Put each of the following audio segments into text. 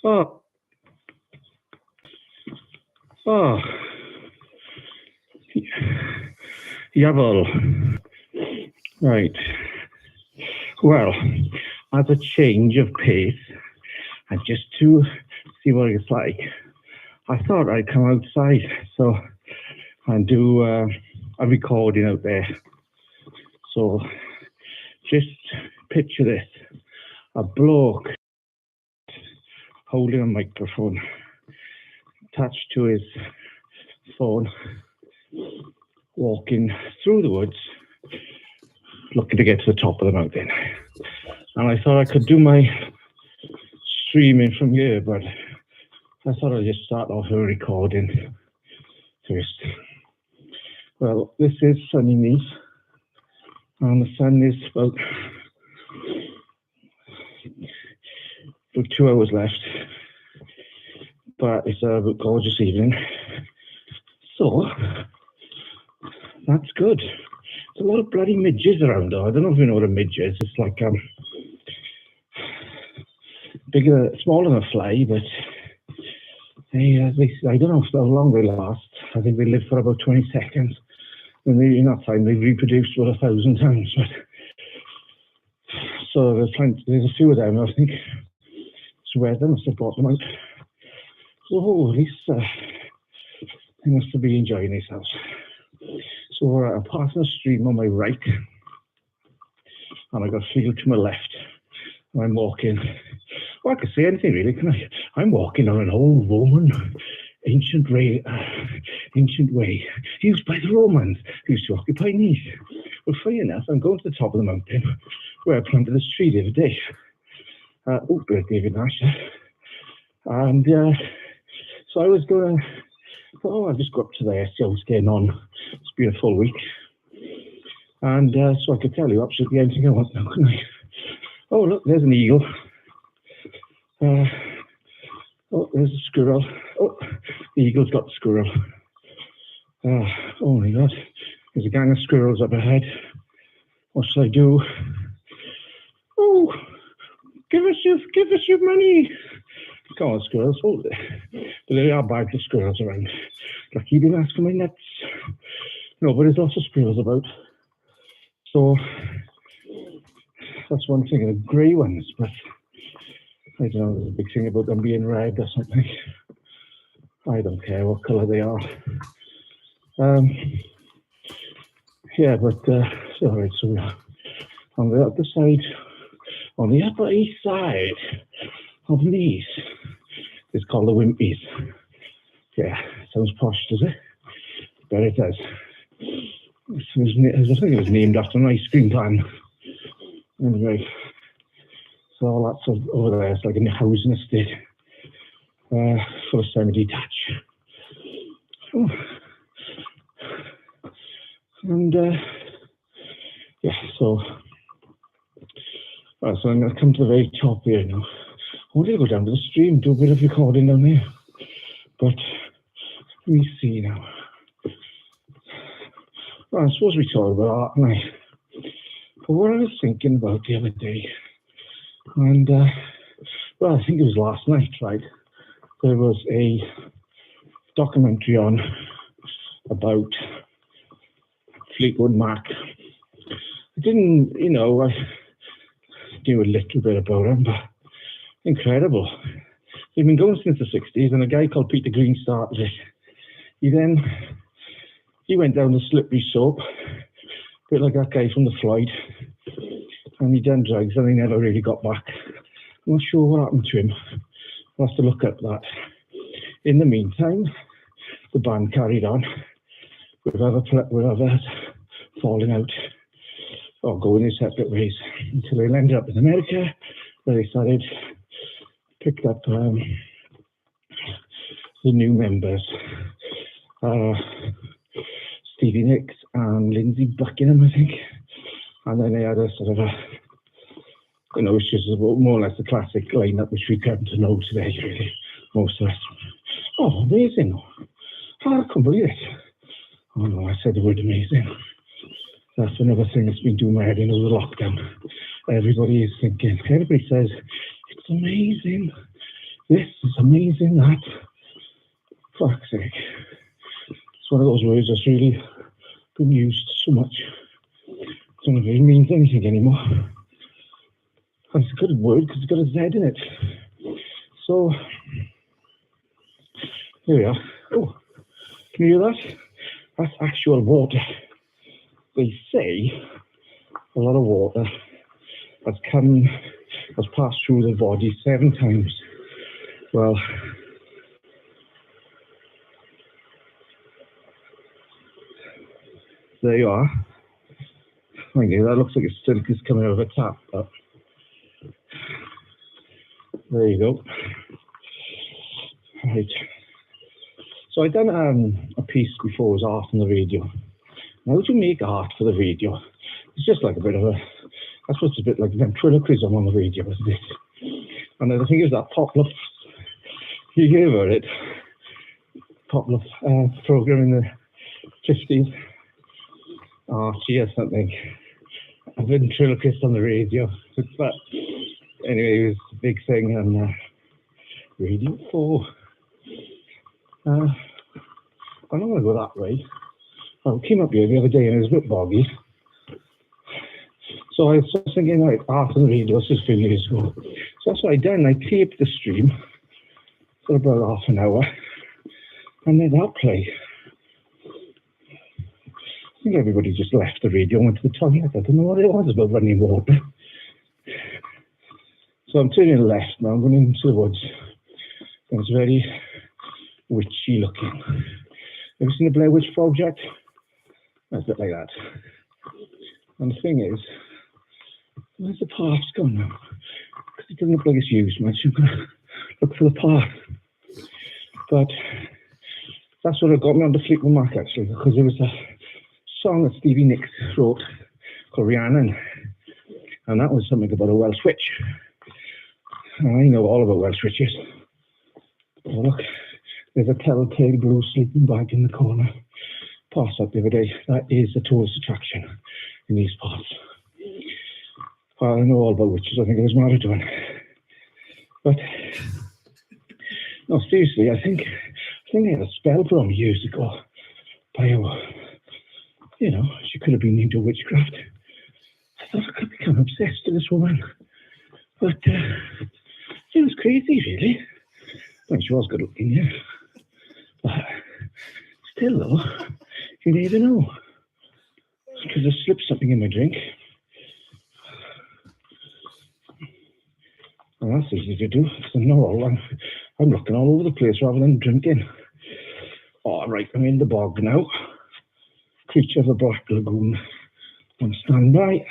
Oh, oh, Yavel. Right. Well, as a change of pace, and just to see what it's like, I thought I'd come outside and do a recording out there. So just picture this: a bloke holding a microphone attached to his phone, walking through the woods, looking to get to the top of the mountain. And I thought I could do my streaming from here, but I thought I'd just start off a recording first. Well, this is sunny Nice, and the sun is about 2 hours left, but it's a gorgeous evening, so that's good. There's a lot of bloody midges around though. I don't know if you know what a midge is. It's like bigger, smaller than a fly, but they I don't know how long they last. I think they live for about 20 seconds. And in that time, they reproduce about 1,000 times. But so there's a few of them. I think it's where they must have brought them out. So at least they must be enjoying themselves. So I'm passing the stream on my right, and I got a field to my left. And I'm walking. Well, I can say anything really, can I? I'm walking on an old Roman ancient way used by the Romans who used to occupy Nice. Well, funny enough, I'm going to the top of the mountain where I planted this tree the other day. David Nash. And so I was going to, I'll just go up to there, see how it's getting on. It's been a full week. And so I could tell you absolutely anything I want now, couldn't I? Oh, look, there's an eagle. Oh, there's a squirrel. Oh, the eagle's got the squirrel. Oh my God, there's a gang of squirrels up ahead. What should I do? Oh, give us your money. Come on, squirrels. Oh, but there are bags of squirrels around. Lucky you didn't ask for my nuts. No, but there's lots of squirrels about. So that's one thing. The grey ones, but I don't know, there's a big thing about them being red or something. I don't care what colour they are. Yeah, but alright, so we are on the other side, on the upper east side of Nice. It's called the Wimpies. Yeah, sounds posh, does it? Bet it does. I think it was named after an ice cream van. Anyway, so all that's over there. It's like a housing estate for a semi-detached. Oh. And yeah, so I'm going to come to the very top here now. I wanted to go down to the stream, do a bit of recording down there, but let me see now. Well, I'm supposed to be talking about art, aren't I? But what I was thinking about the other day, and well, I think it was last night, right? There was a documentary on about Fleetwood Mac. I didn't, I knew a little bit about him, but incredible. They've been going since the 60s, and a guy called Peter Green started it. He went down the slippery slope, a bit like that guy from the Floyd, and he done drugs, and he never really got back. I'm not sure what happened to him. I'll have to look up that. In the meantime, the band carried on with others falling out or going their separate ways until they ended up in America, where they picked up the new members, Stevie Nicks and Lindsey Buckingham, I think. And then they had a sort of which is more or less the classic lineup which we come to know today, really, most of us. Oh, amazing. I can't believe it. Oh no, I said the word amazing. That's another thing that's been doing my head in over the lockdown. Everybody says, it's amazing. this is amazing, that. Fuck's sake. It's one of those words that's really been used so much. I don't know if it means anything anymore. And it's a good word because it's got a Z in it. So, here we are. Oh, can you hear that? That's actual water. They say a lot of water has passed through the body 7 times. Well, there you are. Thank you. That looks like it's still just coming out of a tap, but there you go. Right. So I done a piece before, it was art on the radio. Now, how do you make art for the radio? It's just like a bit of I suppose it's a bit like ventriloquism on the radio, isn't it? And the thing is that popular, you hear about it, popular program in the 50s, Archie or something, a ventriloquist on the radio. But anyway, it was a big thing on Radio 4. I'm not going to go that way. I came up here the other day and it was a bit boggy. So I was thinking, like, art on the radio, this is a few years ago. So that's what I done. I taped the stream for about half an hour and then that play. I think everybody just left the radio and went to the toilet. I don't know what it was about running water. So I'm turning left now, I'm going into the woods. And it's very witchy looking. Have you seen the Blair Witch Project? That's a bit like that. And the thing is, where's the path's gone now? Because it doesn't look like it's used much. I'm going to look for the path. But that's what got me on the Fleetwood Mac, actually, because there was a song that Stevie Nicks wrote called Rhiannon. And that was something about a Welsh witch. And I know all about Welsh witches. Oh, look, there's a telltale blue sleeping bag in the corner. Passed that the other day. That is a tourist attraction in these parts. Well, I know all about witches. I think it was Maradona. But no, seriously, I think they had a spell from years ago by she could have been into witchcraft. I thought I could become obsessed with this woman. But it was crazy, really. I mean, she was good looking, yeah. But still, though, you never know. Because I slipped something in my drink. And that's easy to do. So no, I'm looking all over the place rather than drinking. All right, I'm in the bog now. Creature of the Black Lagoon on standby.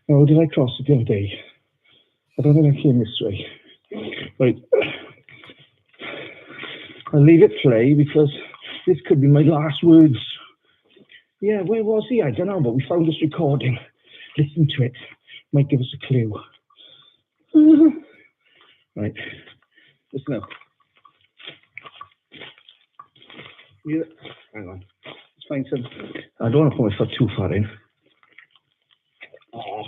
Oh, did I cross it the other day? I don't think I came this way. Right. I'll leave it play because this could be my last words. Yeah, where was he? I don't know, but we found this recording. Listen to it. Might give us a clue. Right. Listen up. Yeah. Hang on. Let's find some. I don't want to put my foot too far in. Oh.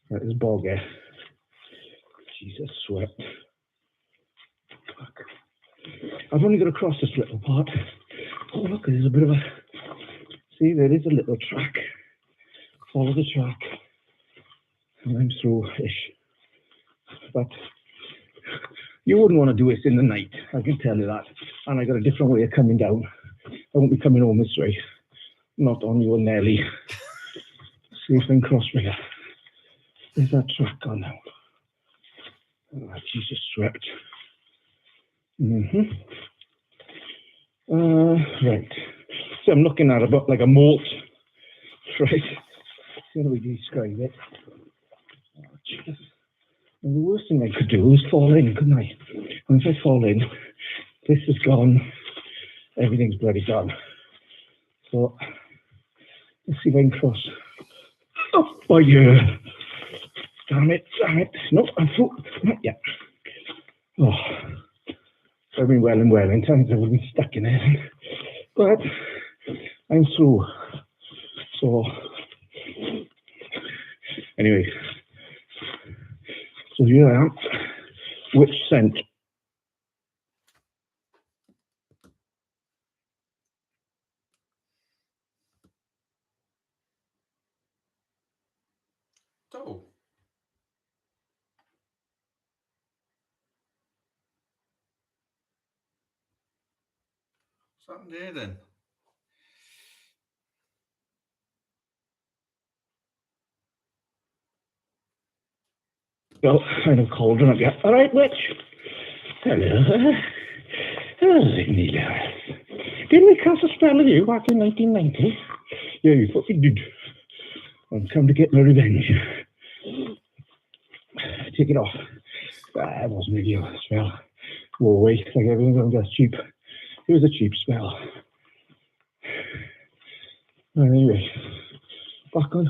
Right, there's bog here. Jesus, sweat. Fuck. I've only got to cross this little part. Oh, look, there's a bit of a... See, there is a little track. Follow the track. And I'm through-ish. But you wouldn't want to do this in the night, I can tell you that. And I got a different way of coming down. I won't be coming home this way. Not on you and Nelly. See if I can cross here. There's that track gone now. Oh, Jesus, swept. Right. So I'm looking at about like a moat. Right. How do we describe it? Oh, Jesus. And the worst thing I could do is fall in, couldn't I? And if I fall in, this is gone. Everything's bloody gone. So let's see if I can cross. Oh, yeah. Damn it. No, I'm through. Not yet. Oh, I've been well in times I would be stuck in it. But I'm through. So, anyway. So here I am. which scent. Oh. What's happened there then? Well, kind of cauldron up yet. All right, Witch. Hello. Hello, Neale. Didn't we cast a spell of you back in 1990? Yeah, you fucking did. I've come to get my revenge. Take it off. It wasn't really a spell. Whoa, wait, like everything else that's cheap. It was a cheap spell. Anyway, back on.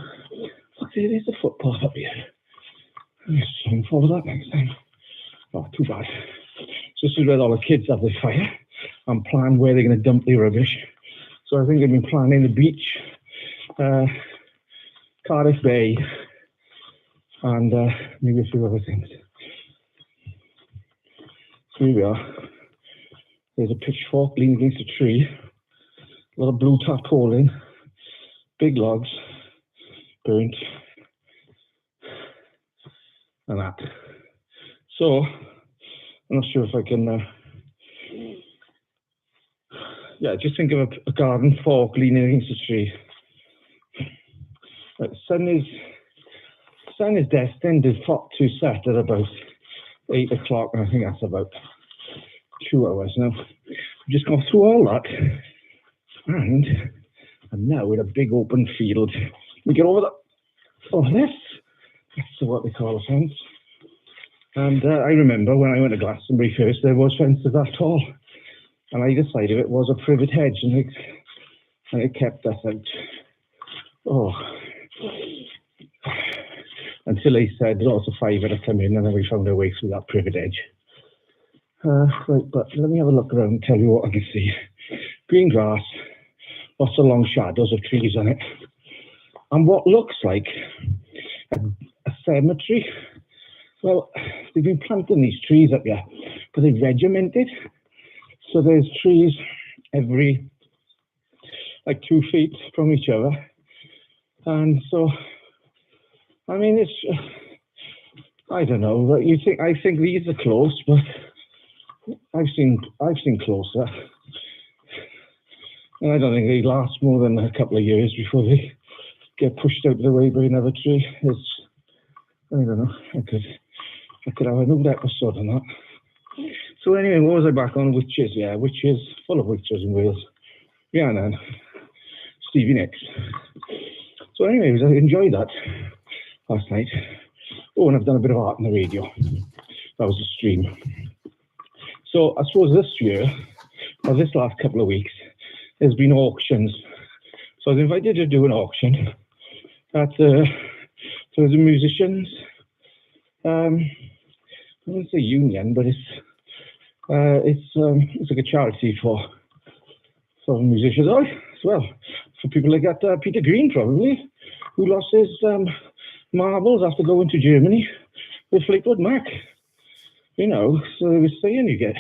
Fuck, there's a footpath up here. I'll follow that next time. Oh, too bad. So this is where all the kids have their fire and plan where they're going to dump their rubbish. So I think they've been planning the beach, Cardiff Bay, and maybe a few other things. So here we are. There's a pitchfork leaning against a tree, a lot of blue tarpaulin, big logs, burnt, and that. So I'm not sure if I can. Just think of a garden fork leaning against a tree. Right, the sun is destined to set at about 8 o'clock, and I think that's about 2 hours now. We've just gone through all that, and now we're in a big open field. We get over this. That's what they call a fence. And I remember when I went to Glastonbury first, there was fences that tall, and either side of it was a privet hedge, and it kept us out. Oh. Until they said lots of five had to come in, and then we found our way through that privet edge. Right, but let me have a look around and tell you what I can see. Green grass, lots of long shadows of trees on it, and what looks like a cemetery. Well, they've been planting these trees up here, but they're regimented. So there's trees every 2 feet from each other, and so I mean it's I don't know. I think these are close, but I've seen closer, and I don't think they last more than a couple of years before they get pushed out of the way by another tree. I don't know. I could have another episode on that. So anyway, what was I back on? Witches, yeah, witches, full of witches in Wales. Rhiannon, Stevie Nicks. So anyways, I enjoyed that last night. Oh, and I've done a bit of art on the radio. That was a stream. So I suppose this year, or this last couple of weeks, there's been auctions. So I was invited to do an auction at the musicians. I wouldn't say union, but it's like a charity for musicians. Oh, as well, for people like that, Peter Green probably, who lost his marbles after going to Germany with Fleetwood Mac. You know, so they were saying you get,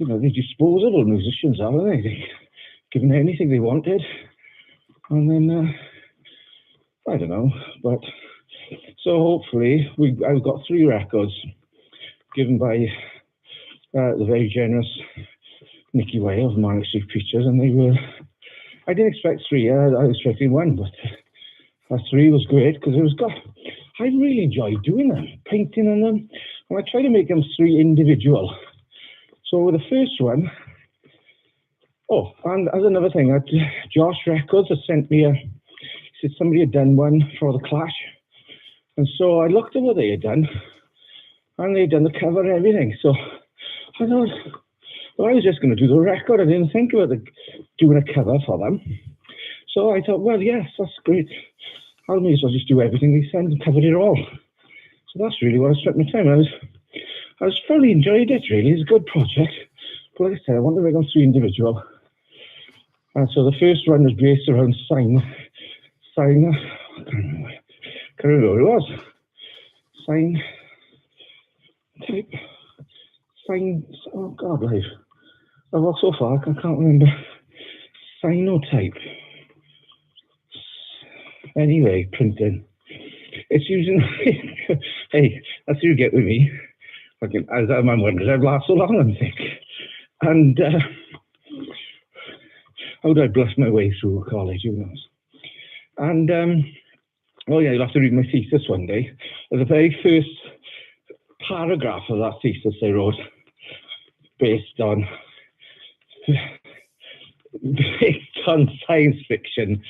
they're disposable musicians, aren't they? They given anything they wanted, and then I don't know, but so hopefully I've got 3 records given by the very generous Nicky Way of Manic Street Preachers, and they were. I didn't expect 3. I was expecting 1, but that 3 was great because I really enjoyed doing them, painting on them, and I tried to make them 3 individual. So the first one. Oh, and as another thing, Josh Records has sent me he said somebody had done one for the Clash, and so I looked at what they had done, and they'd done the cover and everything. So I thought, well, I was just going to do the record. I didn't think about doing a cover for them. So I thought, well, yes, that's great. I may as well just do everything they send and cover it all. So that's really what I spent my time. I was thoroughly enjoyed it, really. It's a good project. But like I said, I wanted to make them 3 individual. And so the first one was based around sign. I can't remember what it was. Sign. Cynotype. Oh God, life. I've got so far, I can't remember. Cynotype. Anyway, printing. It's using. Hey, that's what you get with me. Fucking, as I'm wondering, I've lasted so long, I think. And how did I bluff my way through college? Who knows? And oh yeah, you'll have to read my thesis one day. The very first paragraph of that thesis I wrote, based on science fiction.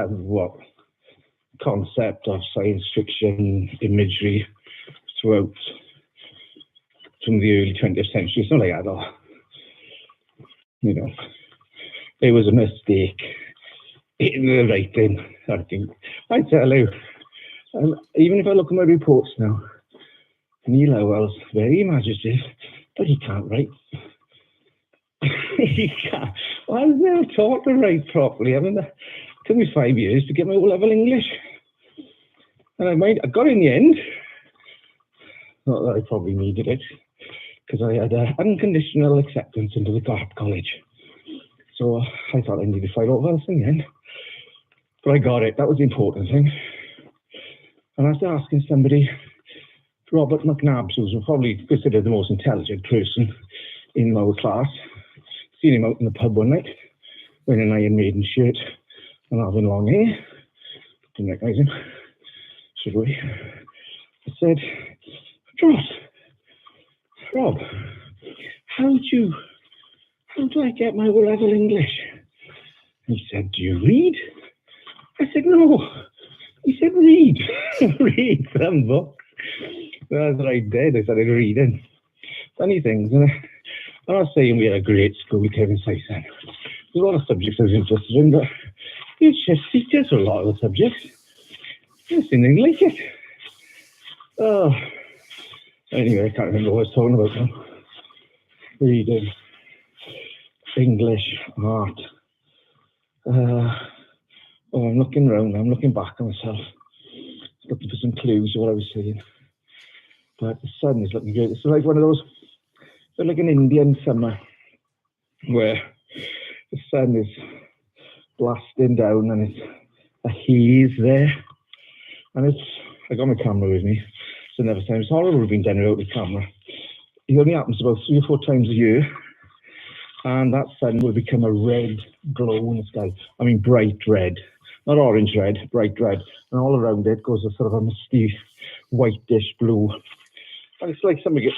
What concept of science fiction imagery throughout from the early 20th century, something like that. Or, you know, it was a mistake in the writing. I think I tell you, even if I look at my reports now, Neale Howells, very imaginative, but he can't write. He can't. Well, I was never taught to write properly. I mean, it took me 5 years to get my O-level English. And I got in the end. Not that I probably needed it, because I had unconditional acceptance into the art college. So I thought I needed 5 O-levels in the end. But I got it. That was the important thing. And after asking somebody, Robert McNabbs, who's probably considered the most intelligent person in our class, seen him out in the pub one night, wearing an Iron Maiden shirt and having long hair. Didn't recognise him, should we? I said, Rob, how do I get my O-level English? He said, do you read? I said, no. He said, read. Read some books. That's what I did. I started reading. Funny things. And I'm not saying we had a great school, Kevin Syson. There's a lot of subjects I was interested in, but it's just teachers for a lot of the subjects. I just didn't like it. Oh, anyway, I can't remember what I was talking about now. Reading, English, art. I'm looking around, I'm looking back at myself, looking for some clues of what I was saying. But the sun is looking good. It's like one of those, it's like an Indian summer where the sun is blasting down and it's a haze there. And I got my camera with me, so never time. It's horrible being done without the camera. It only happens about 3 or 4 times a year. And that sun will become a red glow in the sky. I mean, bright red. Not orange red, bright red. And all around it goes a sort of a misty, whitish blue. And it's like something, you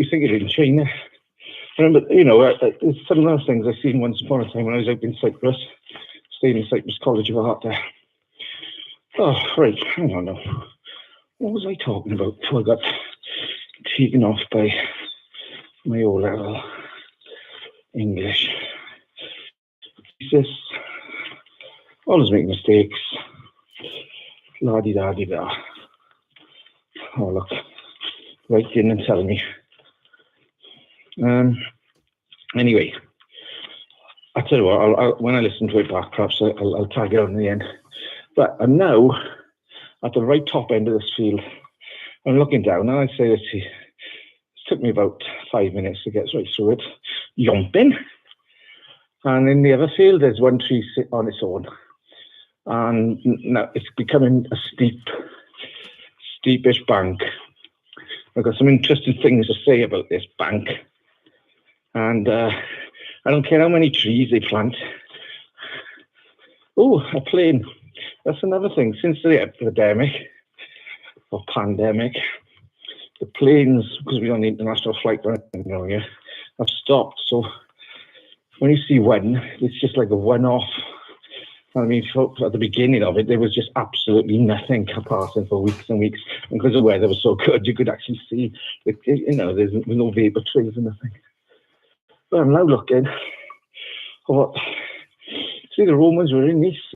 think it in China. I remember, it's some of those things I've seen once upon a time when I was out in Cyprus, staying in Cyprus College of Art there. Oh, right, hang on now. What was I talking about before I got taken off by my O-level English? Jesus. Always make mistakes. La-di-da-di-da. Oh, look. Right in and telling me. Anyway, I tell you what, I'll, when I listen to it back, perhaps I'll tag it on in the end. But I'm now at the right top end of this field. I'm looking down, and I say, let's see, it took me about 5 minutes to get right through it. Yomping. And in the other field, there's one tree on its own. And now it's becoming a steepish bank. I've got some interesting things to say about this bank. And I don't care how many trees they plant. Oh, a plane. That's another thing. Since the epidemic or pandemic, the planes, because we don't need international flight or anything here, have stopped. So when you see one, it's just like a one-off. I mean, at the beginning of it, there was just absolutely nothing passing for weeks and weeks. And because the weather was so good, you could actually see, there's no vapor trails and nothing. But I'm now looking. See, the Romans were in Nice.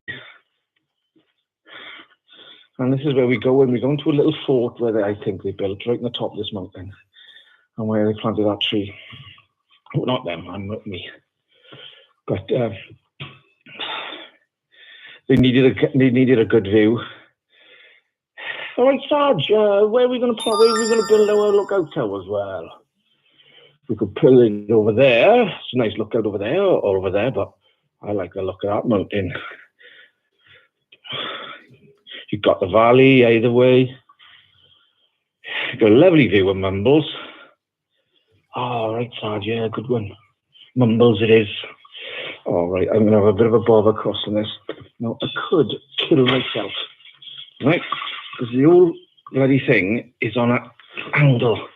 And this is where we go, and we go into a little fort where I think they built right on the top of this mountain, and where they planted that tree. Oh, not them, not me. But they needed a good view. All right, Sarge, where are we going to build our lookout tower as well? We could build it over there. It's a nice lookout over there or over there, but I like the look of that mountain. You've got the valley either way. You've got a lovely view of Mumbles. All right, Sarge, yeah, good one. Mumbles it is. All right, I'm going to have a bit of a bother crossing this. Now, I could kill myself, right? Because the whole bloody thing is on an angle.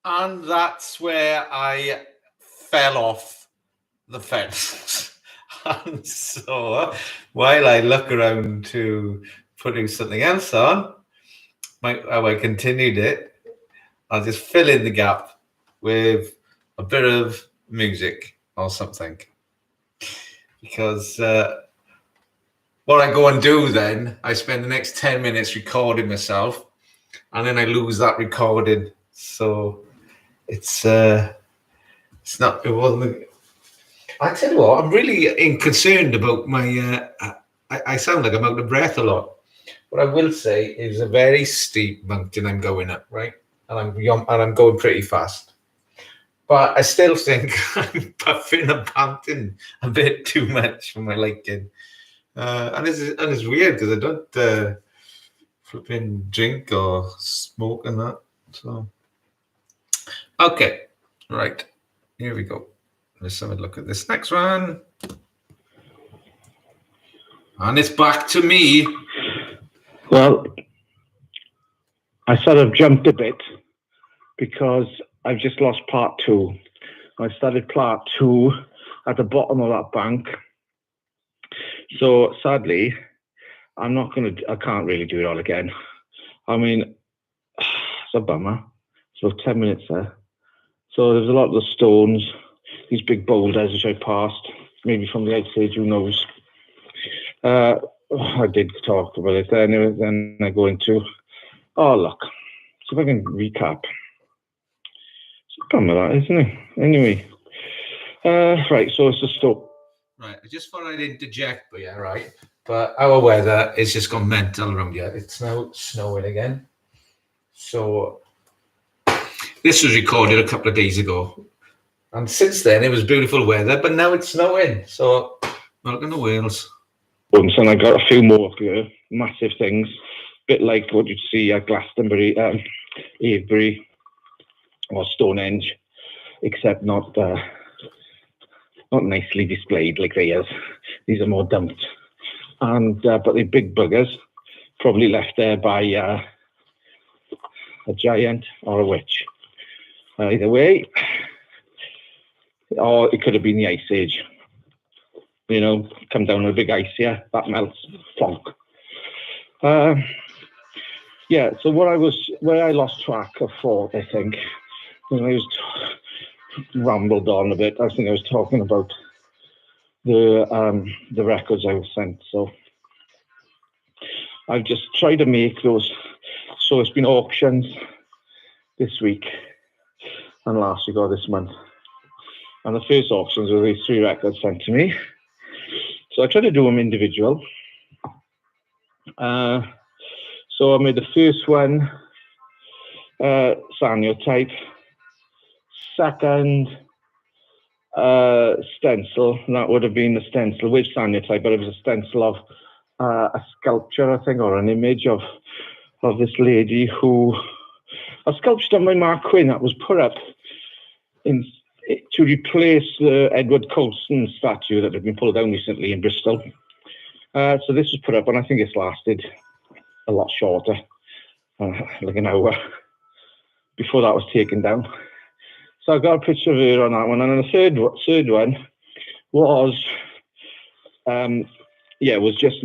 And that's where I fell off the fence. And so while I look around to putting something else on, how I continued it, I'll just fill in the gap with a bit of music or something. Because what I go and do then, I spend the next 10 minutes recording myself, and then I lose that recording. So it wasn't. I tell you what, I'm really concerned about my. I sound like I'm out of breath a lot. What I will say is a very steep mountain I'm going up, right? And I'm going pretty fast. But I still think I'm puffing and panting a bit too much for my liking. And it's weird because I don't flipping drink or smoke and that. So, okay, right, here we go. Let's have a look at this next one. And it's back to me. Well, I sort of jumped a bit because I've just lost part 2. I started part 2 at the bottom of that bank. So sadly, I can't really do it all again. I mean, it's a bummer. It's about 10 minutes there. So there's a lot of the stones, these big boulders which I passed, maybe from the Ice Age, who knows. I did talk about it there, then I go into, look, so if I can recap. It's a bummer that, isn't it? Anyway, right, so it's a stop. Right, I just thought I'd interject, but yeah, right. But our weather is just gone mental around here. It's now snowing again. So this was recorded a couple of days ago. And since then, it was beautiful weather, but now it's snowing. So welcome to Wales. And I got a few more massive things, a bit like what you'd see at Glastonbury, Avebury, or Stonehenge, except not nicely displayed like they is. These are more dumped, and but they're big buggers, probably left there by a giant or a witch. Either way, or it could have been the Ice Age. You know, come down with a big ice here, that melts, plonk. Yeah, so where I lost track of thought, I think, when I was rambled on a bit, I think I was talking about the records I was sent. So I've just tried to make those. So it's been auctions this week and last week or this month. And the first auctions were these 3 records sent to me. So I tried to do them individual. So I made the first one Sanyo type, second stencil, and that would have been the stencil with Sanyo type, but it was a stencil of a sculpture, I think, or an image of this lady a sculpture done by Mark Quinn that was put up to replace the Edward Colston statue that had been pulled down recently in Bristol. So this was put up, and I think it's lasted a lot shorter, like an hour before that was taken down. So I got a picture of her on that one, and then the third one was, was just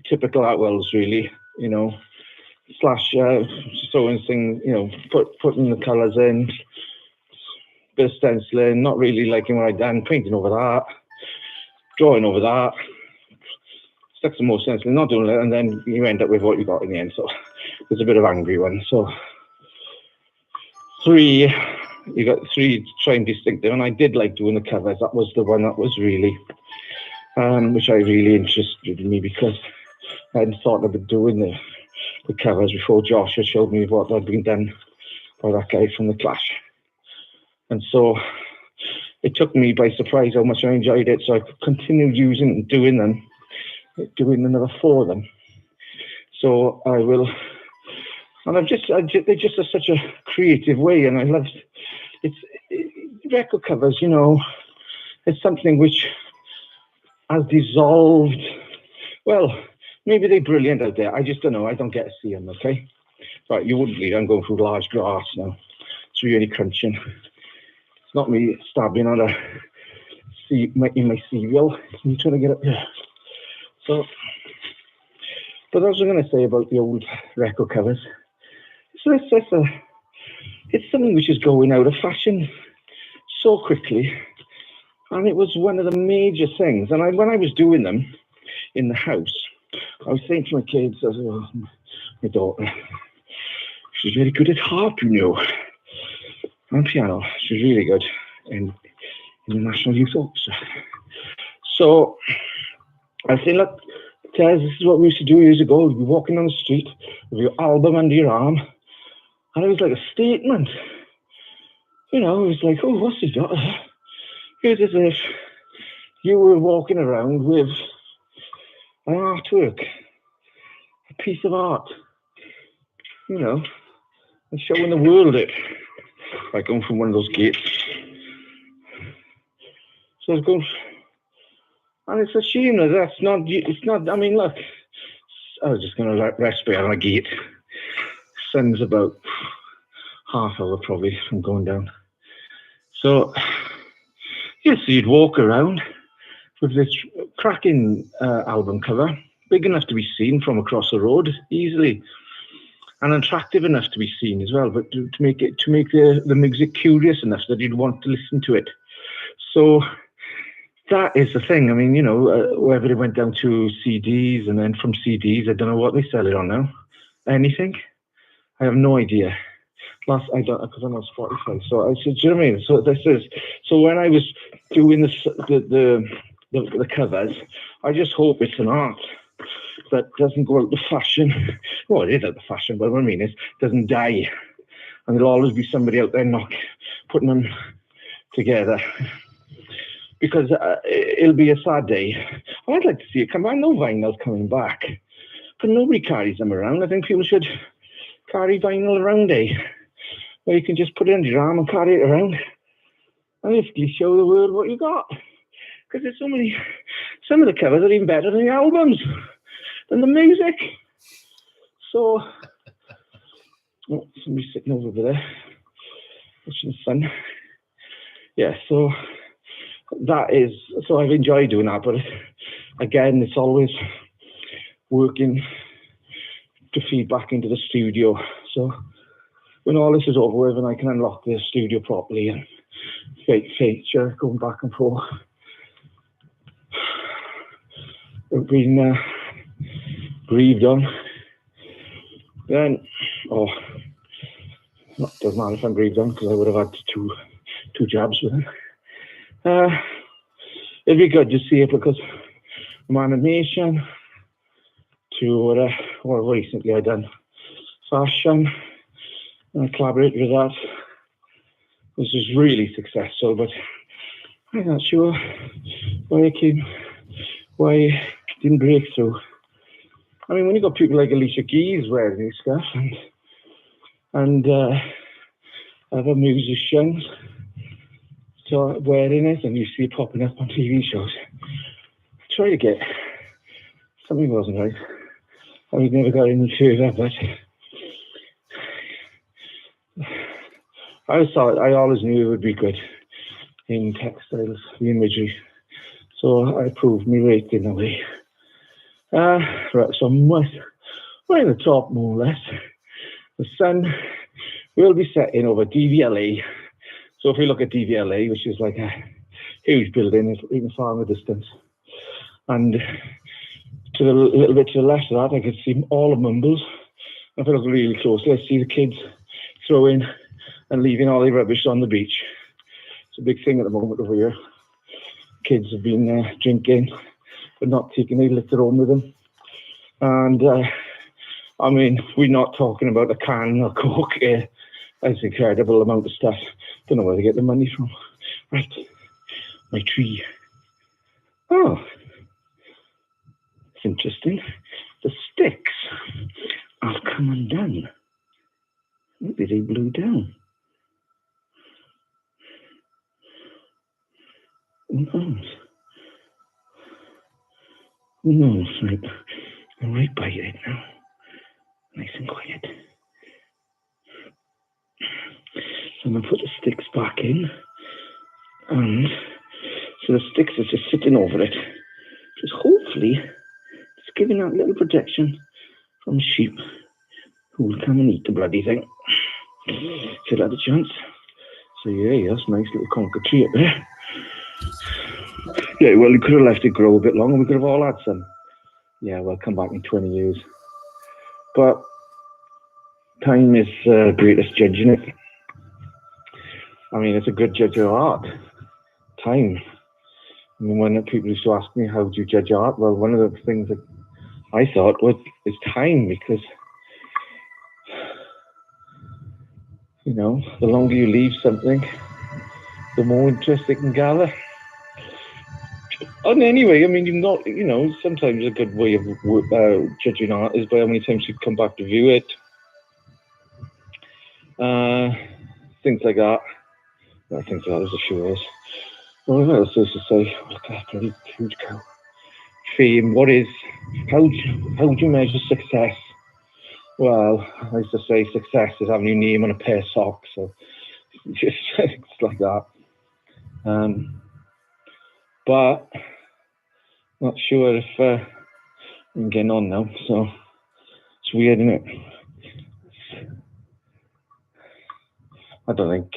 typical Howells, really, you know, slash throwing things, you know, putting the colours in, bit of stenciling, not really liking what I'd done, painting over that, drawing over that, stuck some more stenciling, not doing it, and then you end up with what you got in the end. So there's a bit of angry one. So 3 you got three try and distinctive, and I did like doing the covers. That was the one that was really, which I really interested in me, because I hadn't thought about doing the covers before Josh had showed me what had been done by that guy from the Clash. And so it took me by surprise how much I enjoyed it. So I continued using and doing another 4 of them. So I will, and they're just such a creative way, and I love record covers. You know, it's something which has dissolved. Well, maybe they're brilliant out there. I just don't know. I don't get to see them. Okay, right? You wouldn't believe I'm going through large grass now. It's really crunching. It's not me stabbing on in my cereal. I'm trying to get up here. So, but I was going to say about the old record covers. So it's something which is going out of fashion so quickly, and it was one of the major things. And when I was doing them in the house, I was saying to my kids, my daughter, she's very good at harp, you know, and piano. She's really good in the National Youth Orchestra. So I say, look, Tez, this is what we used to do years ago. We'd be walking on the street with your album under your arm, and it was like a statement. You know, it was like, oh, what's he got? It was as if you were walking around with an artwork, a piece of art, you know, and showing the world it. Like going from one of those gates. So I was going, and it's a shame that it's not, I mean, look, I was just going to rest behind a gate. Sun's about half hour probably from going down. So, yes, you'd walk around with this cracking album cover, big enough to be seen from across the road easily, and attractive enough to be seen as well, but to make the music curious enough that you'd want to listen to it. So that is the thing. I mean, you know, whether it went down to CDs, and then from CDs, I don't know what they sell it on now. Anything? I have no idea. I don't, because I'm on Spotify. So I said, do you know what I mean? So this is, so when I was doing the covers, I just hope it's an art that doesn't go out of fashion. Well, it is out of fashion, but what I mean is doesn't die, and there'll always be somebody out there putting them together, because it'll be a sad day. I'd like to see it come back. I know vinyl's coming back, but nobody carries them around. I think people should carry vinyl around, where you can just put it under your arm and carry it around and basically show the world what you got. Because there's some of the covers are even better than the albums, than the music. So, oh, somebody's sitting over there watching the sun. Yeah, so so I've enjoyed doing that, but again, it's always working to feed back into the studio. So when all this is over with and I can unlock the studio properly and feature going back and forth, we've been breathed on. Then, doesn't matter if I'm breathed on, because I would have had two jabs with him. It'd be good to see it, because from animation to what recently I done fashion, and I collaborated with that. This was really successful, but I'm not sure why it didn't break through. I mean, when you got people like Alicia Keys wearing this stuff, and other musicians wearing it, and you see it popping up on TV shows, try to get something wasn't right. I never got any further, but I always knew it would be good in textiles, the imagery. So I proved me right in a way. Right, so I'm right at the top, more or less. The sun will be setting over DVLA. So if we look at DVLA, which is like a huge building, even far in the distance, and to the little bit to the left of that, I could see all of Mumbles. If I look really closely, I see the kids throwing and leaving all their rubbish on the beach. It's a big thing at the moment over here. Kids have been drinking, but not taking their litter home with them. And I mean, we're not talking about a can of Coke here. That's an incredible amount of stuff. Don't know where they get the money from. Right, my tree. Oh, it's interesting. The sticks have come undone. Maybe they blew down. Who knows? Who knows? Right. I'm right by it now. Nice and quiet. So I'm going to put the sticks back in. And so the sticks are just sitting over it. Just hopefully it's giving that little protection from sheep who will come and eat the bloody thing. If it had a chance. So yeah, that's a nice little conker tree up there. Yeah, well, we could have left it grow a bit longer. We could have all had some. Yeah, we'll come back in 20 years. But time is the greatest judge, isn't it? I mean, it's a good judge of art. Time. I mean, when people used to ask me, how do you judge art? Well, one of the things that I thought is time, because, you know, the longer you leave something, the more interest it can gather. And anyway, I mean, you know, sometimes a good way of judging art is by how many times you come back to view it. Things like that. I think that was a few years. What else is to say? Look at that bloody huge cow. Fame. How do you measure success? Well, I used to say success is having your name on a pair of socks. So just it's like that. But not sure if I'm getting on now. So it's weird, isn't it? I don't think.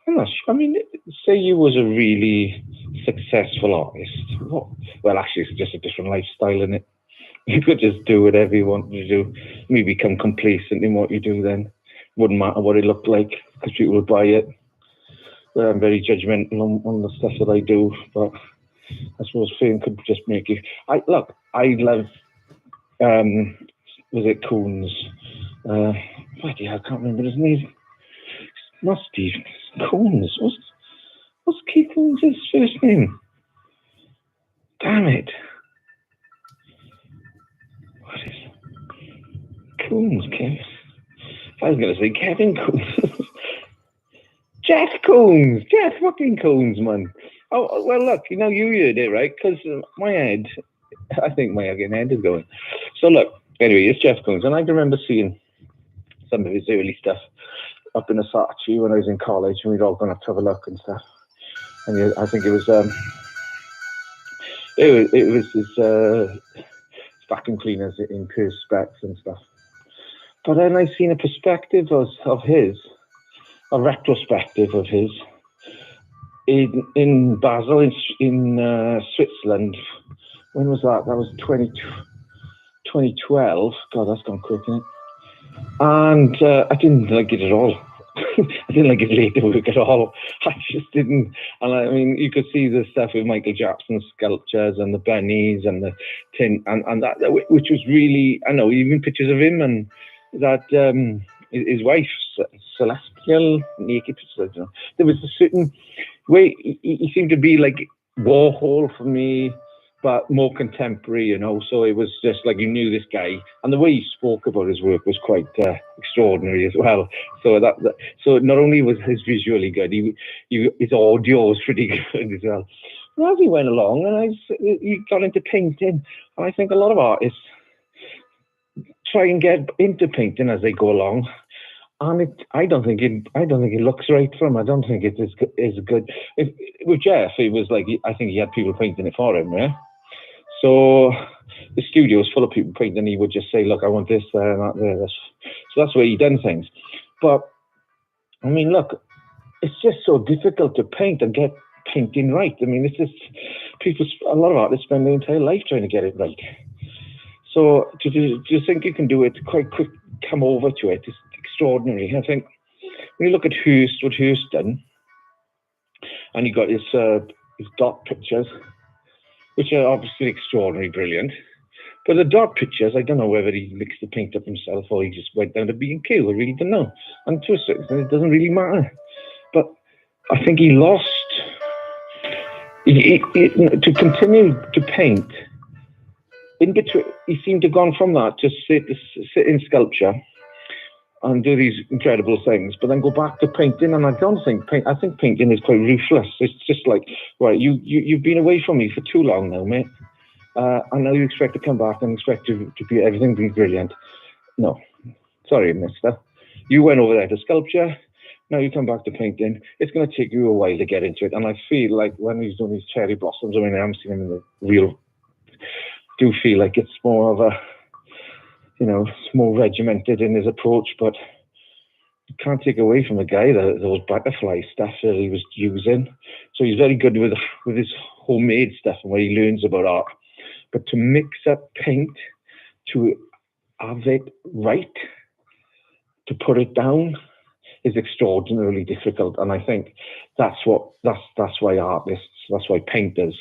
I'm not sure. I mean, say you was a really successful artist. What? Well, actually, it's just a different lifestyle, isn't it? You could just do whatever you wanted to do. Maybe become complacent in what you do then. Wouldn't matter what it looked like because people would buy it. Well, I'm very judgmental on the stuff that I do, but I suppose fame could just make you. I love. Was it Coons? Bloody hell, I can't remember his name. Not Steve. Coons. What's Keith Coons' first name? Damn it. What is it? Coons, Kevin. I was going to say Kevin Coons. Jeff Coons. Jeff fucking Coons, man. Oh, well, look, you know, you heard it, right? Because my head, I think my head is going. So, look, anyway, it's Jeff Coons. And I remember seeing some of his early stuff up in the statue when I was in college, and we'd all gone up to have a look and stuff. And I think it was his vacuum cleaners in Perspex and stuff. But then I seen a perspective of his, a retrospective of his, in Basel, in Switzerland. When was that? That was 2012. God, that's gone quick, isn't it? And I didn't like it at all. I didn't like his later work at all. I just didn't. And I mean, you could see the stuff with Michael Jackson's sculptures and the bunnies and the tin and that, which was really, I know, even pictures of him and that his wife, Celestial, naked pictures. I don't know. There was a certain way he seemed to be like Warhol for me, but more contemporary, you know. So it was just like you knew this guy, and the way he spoke about his work was quite extraordinary as well. So so not only was his visually good, his audio was pretty good as well. And as he went along, and he got into painting, and I think a lot of artists try and get into painting as they go along. And I don't think it looks right for him. I don't think it is good. With Jeff, it was like, I think he had people painting it for him, yeah? So the studio was full of people painting, and he would just say, look, I want this there and that there. So that's where he done things. But, I mean, look, it's just so difficult to paint and get painting right. I mean, it's just, a lot of artists spend their entire life trying to get it right. So to think you can do it quite quick, come over to it, is extraordinary. I think when you look at Hurst, what Hurst done, and you got his dot pictures, which are obviously extraordinarily brilliant. But the dot pictures, I don't know whether he mixed the paint up himself or he just went down to B&Q. I really don't know. And to a certain extent, it doesn't really matter. But I think he lost. To continue to paint, in between, he seemed to have gone from that to sit in sculpture and do these incredible things, but then go back to painting. And I think painting is quite ruthless. It's just like, right, you've been away from me for too long now, mate. And now you expect to come back and expect to be everything be brilliant. No, sorry, mister. You went over there to sculpture. Now you come back to painting. It's going to take you a while to get into it. And I feel like when he's doing these cherry blossoms, I mean, I haven't seen him in the real. Do feel like it's more of a, it's more regimented in his approach, but you can't take away from the guy those butterfly stuff that he was using. So he's very good with his homemade stuff and where he learns about art. But to mix up paint, to have it right, to put it down, is extraordinarily difficult. And I think that's why artists, that's why painters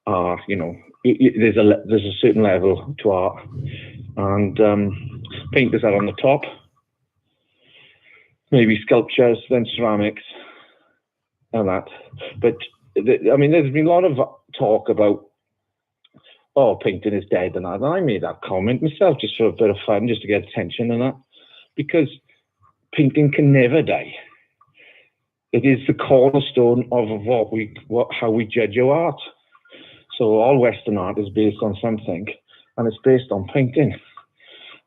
are, there's a certain level to art, and painters are on the top, maybe sculptures, then ceramics, and that. But there's been a lot of talk about, painting is dead and that. And I made that comment myself just for a bit of fun, just to get attention and that, because painting can never die. It is the cornerstone of how we judge our art. So all Western art is based on something, and it's based on painting.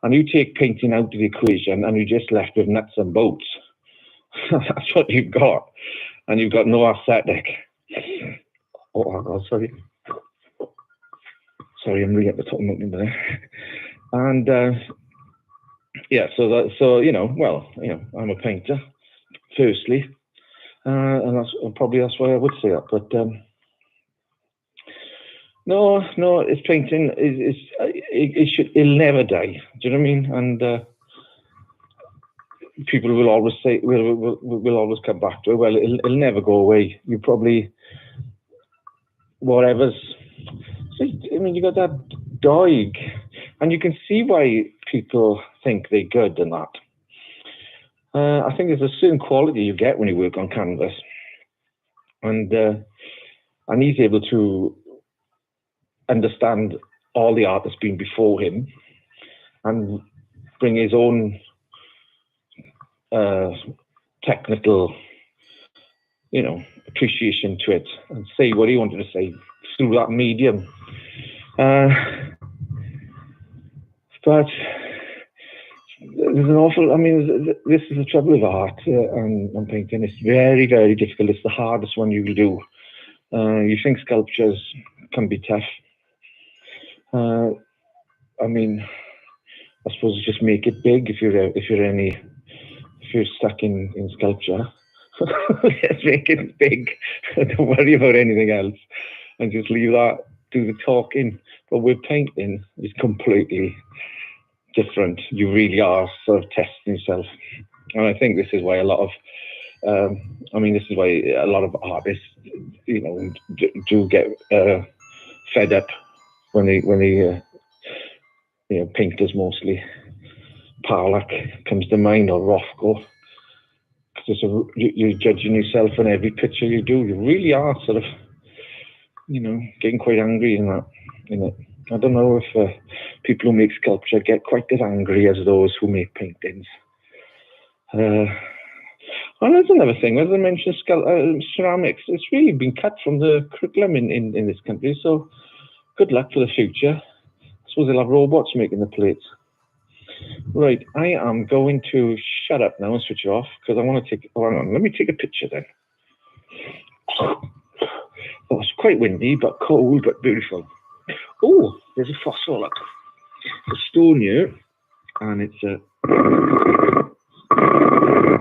And you take painting out of the equation, and you're just left with nuts and bolts. That's what you've got, and you've got no aesthetic. Sorry. Sorry, I'm really at the top of my there. And I'm a painter, firstly, and that's why I would say that. But no, it's painting. It'll never die. Do you know what I mean? And people will always say, will always come back to it. Well, it'll never go away. You probably, whatever's. You got that Doig, and you can see why people think they're good and that. I think there's a certain quality you get when you work on canvas, and he's able to understand all the art that's been before him and bring his own technical, appreciation to it and say what he wanted to say through that medium. But there's an awful, this is the trouble with art and painting. It's very, very difficult. It's the hardest one you will do. You think sculptures can be tough. I suppose just make it big if you're stuck in sculpture. Just make it big. Don't worry about anything else, and just leave that. Do the talking. But with painting, it's completely different. You really are sort of testing yourself, and I think this is why a lot of artists, do get fed up when they painters mostly. Parlock comes to mind, or Rothko, because you're judging yourself on every picture you do. You really are sort of, getting quite angry in it. I don't know if people who make sculpture get quite as angry as those who make paintings. And that's another thing. As I mentioned, ceramics, it's really been cut from the curriculum in this country. So good luck for the future. I suppose they'll have robots making the plates. Right, I am going to shut up now and switch it off because I want to take. Oh, hang on, let me take a picture then. Oh, it's quite windy, but cold, but beautiful. Oh, there's a fossil. Look, a stone here, and it's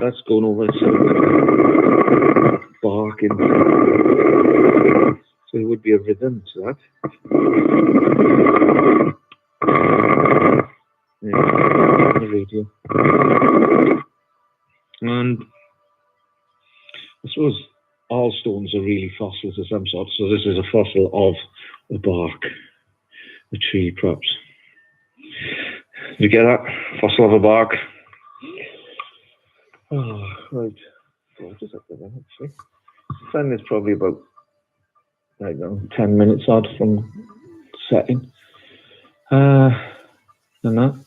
that's going over some barking. So there would be a rhythm to that. Yeah, on the radio. And those are really fossils of some sort. So this is a fossil of the bark, the tree, perhaps. Did you get that? Fossil of a bark. Oh, right. So just up there, actually. The sun is probably about, I don't know, 10 minutes odd from setting. And that.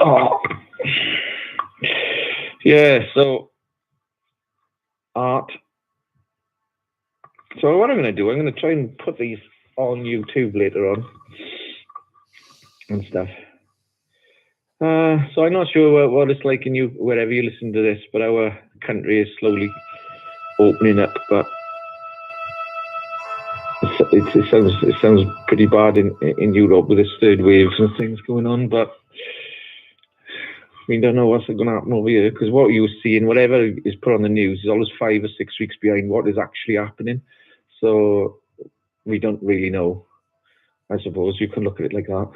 Oh. Yeah, so art. So what I'm going to do, I'm going to try and put these on YouTube later on and stuff. So I'm not sure what it's like in you, wherever you listen to this, but our country is slowly opening up. But it sounds pretty bad in Europe with this third waves and things going on. But we don't know what's going to happen over here, because what you see and whatever is put on the news is always 5 or 6 weeks behind what is actually happening. So we don't really know. I suppose you can look at it like that.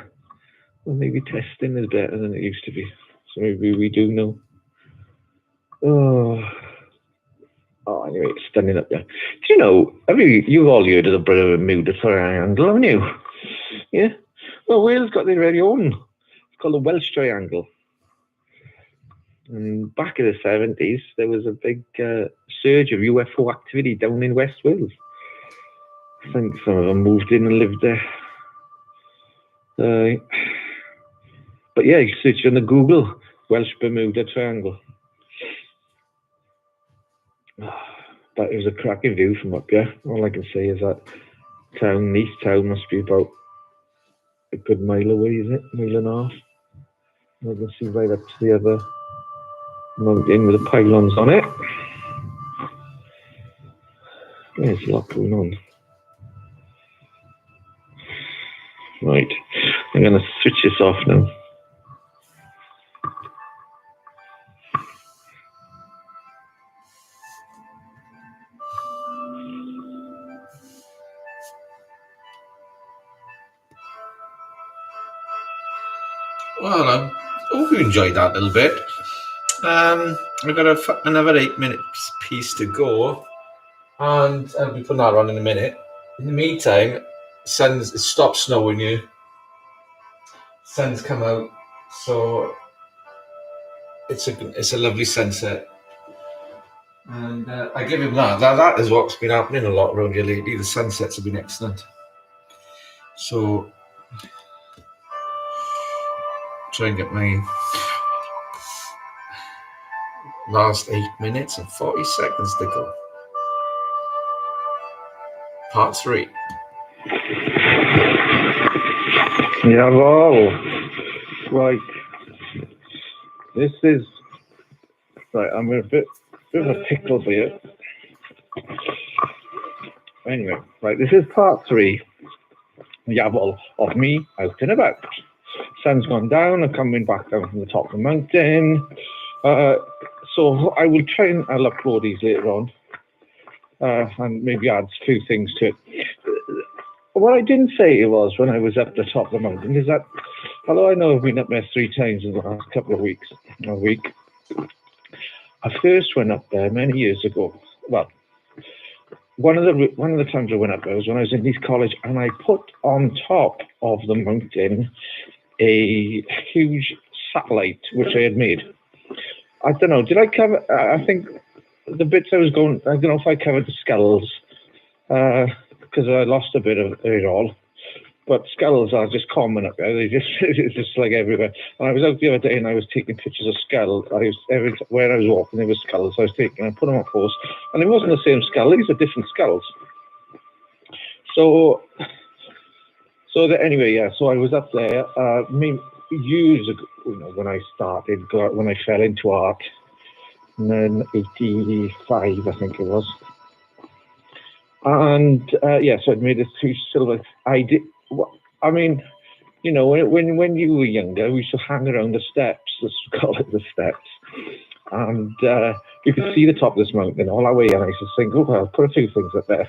Well, maybe testing is better than it used to be. So maybe we do know. Oh, anyway, it's standing up there. Do you know, you've all heard of the Bermuda Triangle, haven't you? Yeah? Well, Wales got their very own. It's called the Welsh Triangle. And back in the 70s, there was a big surge of UFO activity down in West Wales. I think some of them moved in and lived there. But yeah, you search on the Google, Welsh Bermuda Triangle. But it was a cracking view from up here. All I can say is that East Town must be about a good mile away, is it? Mile and a half. And I can see right up to the other mountain with the pylons on it. There's a lot going on. Right, I'm going to switch this off now. Well, I hope you enjoyed that a little bit. I've got another 8 minutes piece to go, and I'll be putting that on in a minute. In the meantime, it stopped snowing here. Sun's come out, so it's a lovely sunset. And I give him that. That is what's been happening a lot around here lately. The sunsets have been excellent. So try and get my last 8 minutes and 40 seconds to go. Part 3. Yeah, well, right. This is right. I'm in a bit of a pickle here. Anyway, right. This is part 3. Yeah, well, of me out and about. Sun's gone down. I'm coming back down from the top of the mountain. So I will try and I'll upload these later on, and maybe add a few things to it. What I didn't say was when I was up the top of the mountain is that, although I know I've been up there 3 times in the last couple of weeks, a week, I first went up there many years ago. Well, one of the times I went up there was when I was in East College, and I put on top of the mountain a huge satellite which I had made. I don't know, did I cover? I think the bits I was going, I don't know if I covered the skulls, because I lost a bit of it all. But skulls are just common up there. It's just like everywhere. And I was out the other day and I was taking pictures of skulls. Where I was walking, there were skulls I was taking. I put them on post, and it wasn't the same skull. These are different skulls. So anyway, yeah. So I was up there. Years ago, when I fell into art, and then 85, I think it was. And so I'd made this 2 silver. I mean, when you were younger, we used to hang around the steps. Let's call it the steps, and you could see the top of this mountain all the way. And I used to think, oh, I'll put a few things up there,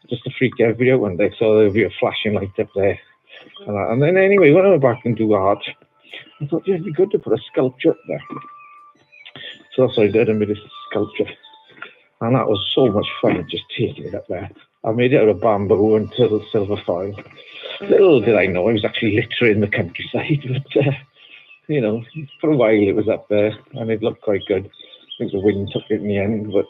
just to freak everybody out one day. So there'd be a flashing light up there. And then anyway, when I went back and do art, I thought, yeah, it'd be good to put a sculpture up there. So that's what I did. I made a sculpture. And that was so much fun, just taking it up there. I made it out of bamboo and turtle silver foil. Little did I know I was actually littering the countryside, but you know, for a while it was up there and it looked quite good. I think the wind took it in the end, but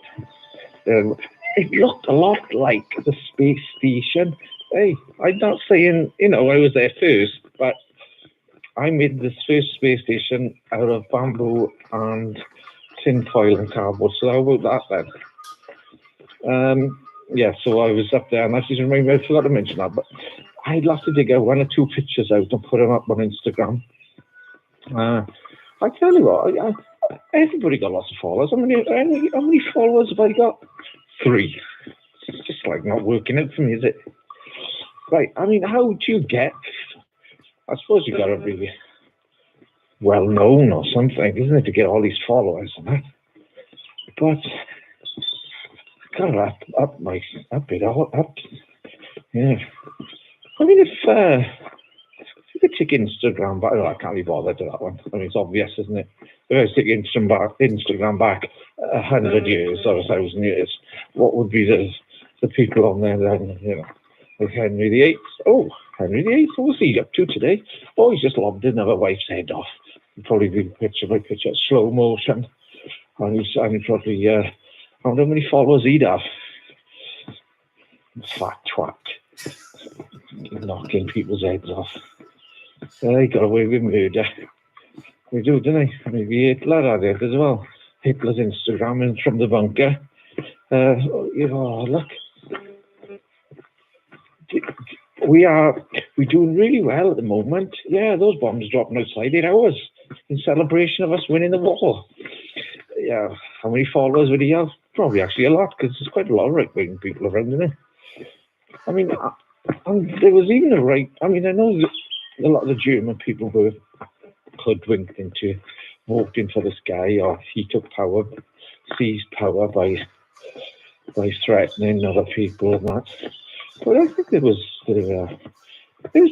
it looked a lot like the space station. Hey, I'm not saying, you know, I was there first, but I made this first space station out of bamboo and tin foil and cardboard. So how about that then? Yeah, so I was up there, and I just remember, I forgot to mention that, but I'd love to dig out 1 or 2 pictures out and put them up on Instagram. I tell you what, everybody got lots of followers. How many followers have I got? 3. It's just like not working out for me, is it? Right, I mean, how do you get, I suppose you've got to be well known or something, isn't it, to get all these followers and that? But I got to up it all up. Yeah. I mean, if you could take Instagram back, I can't be bothered to that one. I mean, it's obvious, isn't it? If I take Instagram back 100 years or 1,000 years, what would be the people on there then, you know? Like Henry VIII. Oh, Henry VIII, what was he up to today? Oh, he's just lobbed another wife's head off. He'd probably do picture by picture, slow motion. And he'd probably, I don't know how many followers he'd have. Fat twat. Knocking people's heads off. He got away with murder. We do, didn't he? Maybe Hitler had it as well. Hitler's Instagram and from the bunker. Look. We're doing really well at the moment. Yeah, those bombs dropping outside 8 hours in celebration of us winning the war. Yeah, how many followers would he have? Probably actually a lot, because there's quite a lot of right-wing people around, isn't there? I mean, and there was even a right. I mean, I know a lot of the German people were hoodwinked into voting for this guy, or he took power, seized power by threatening other people and that. But I think there was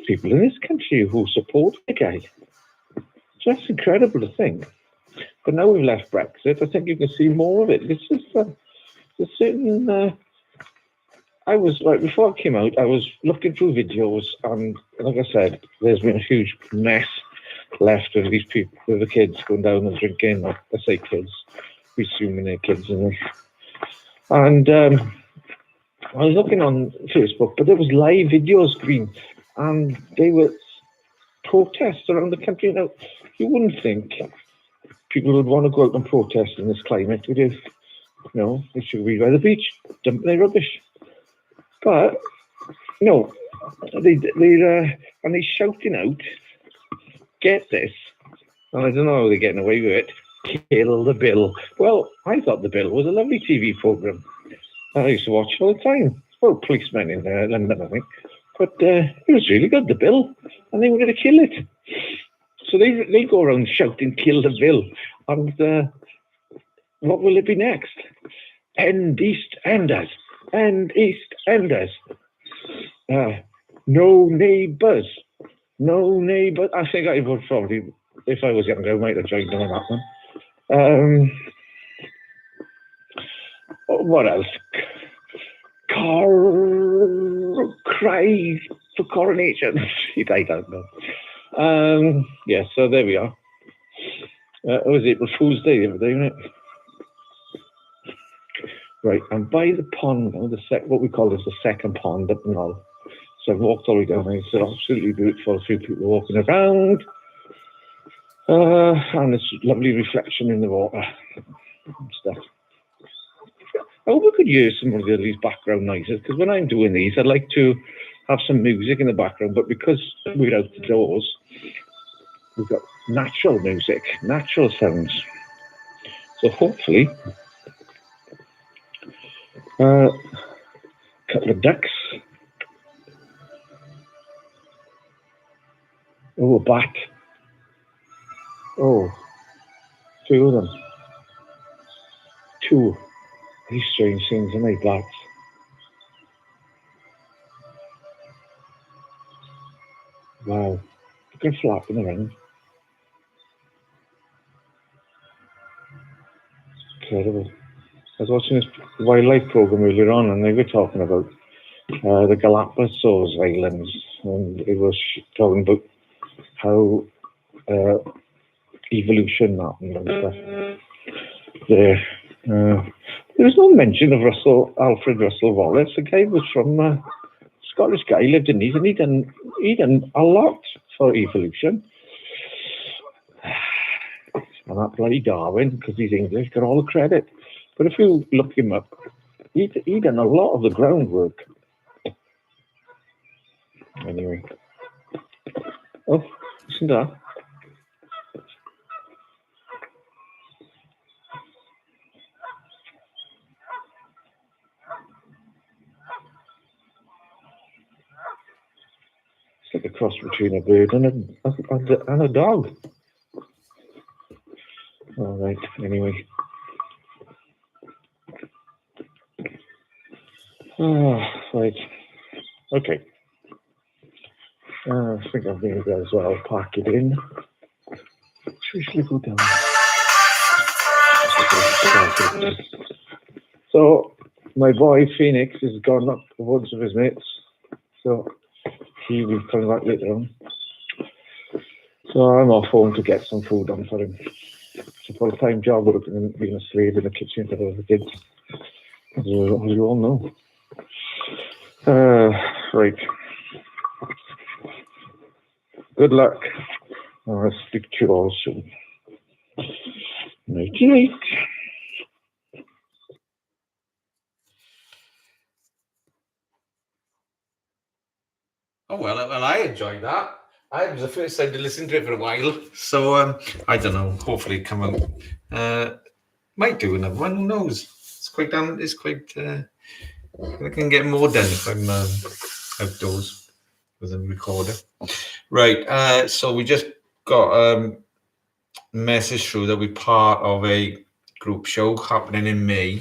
people in this country who support the guy. So that's incredible to think. But now we've left Brexit, I think you can see more of it. It's just a certain. I was right before it came out. I was looking through videos, and like I said, there's been a huge mess left of these people, with the kids going down and drinking. I say kids, we assuming they're kids, and I was looking on Facebook, but there was live videos screen, and they were protests around the country. Now, you wouldn't think people would want to go out and protest in this climate, would you? No, they should be by the beach, dumping their rubbish. But no, they're shouting out, get this, and I don't know how they're getting away with it, kill the bill. Well, I thought the bill was a lovely TV programme. I used to watch all the time. Well, policemen in London, I think. But it was really good, the bill, and they were going to kill it. So they go around shouting, kill the bill. And what will it be next? End East Enders. End East Enders. No neighbours. No neighbours. I think I would probably, if I was younger, I might have joined them on that one. What else? Cry for coronation. I don't know. Yeah, so there we are. It was April Fool's Day the other day, wasn't it? Right, and by the pond now, what we call this the second pond up in Hull. So I've walked all the way down there. It's absolutely beautiful. A few people walking around. And it's lovely reflection in the water and stuff. I hope we could use some of these background noises, because when I'm doing these, I'd like to have some music in the background, but because we're outdoors, we've got natural music, natural sounds. So hopefully, a couple of ducks. Oh, a bat. Oh, 2 of them. 2. These strange things, aren't they, bats? Wow. Look at flapping around. Incredible. I was watching this wildlife program earlier on, and they were talking about the Galapagos Islands, and it was talking about how evolution happened and stuff there. There was no mention of Alfred Russel Wallace. The guy was from Scottish guy, lived in these, and he done a lot for evolution. And that bloody Darwin, because he's English, got all the credit. But if you look him up, he done a lot of the groundwork. Anyway. Oh, listen to that. It's like a cross between a bird and a dog. All right, anyway. Oh, right. Okay. I think I'm going to go as well. Park it in. Should we go down? So, my boy Phoenix has gone up the woods with his mates. So, he will come back later on. So, I'm off home to get some food on for him. It's a full-time job working and being a slave in the kitchen for the kids. As you all know. Right. Good luck. I'll speak to you all soon. Nighty night. Oh, well, I enjoyed that. It was the first time to listen to it for a while. So, I don't know. Hopefully it come out. Might do another one. Who knows? It's quite, I can get more done if I'm outdoors with a recorder. Right. So we just got a message through that we're part of a group show happening in May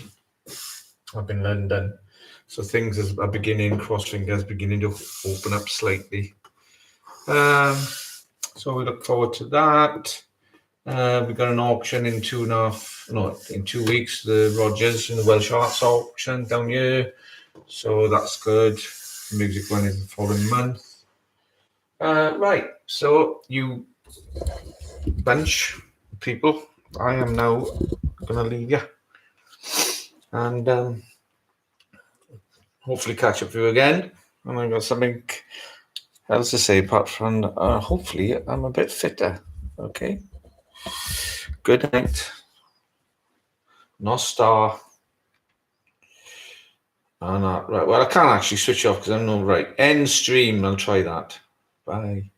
up in London. So things are beginning, cross fingers, beginning to open up slightly. So we look forward to that. We've got an auction in 2 weeks, the Rogers and the Welsh Arts auction down here. So that's good. The music one is the following month. Right, so you bunch of people, I am now going to leave you. And hopefully catch up with you again. And I've got something else to say apart from hopefully I'm a bit fitter. Okay. Good night. No star. Right. Well, I can't actually switch off because I'm not right. End stream. I'll try that. Bye.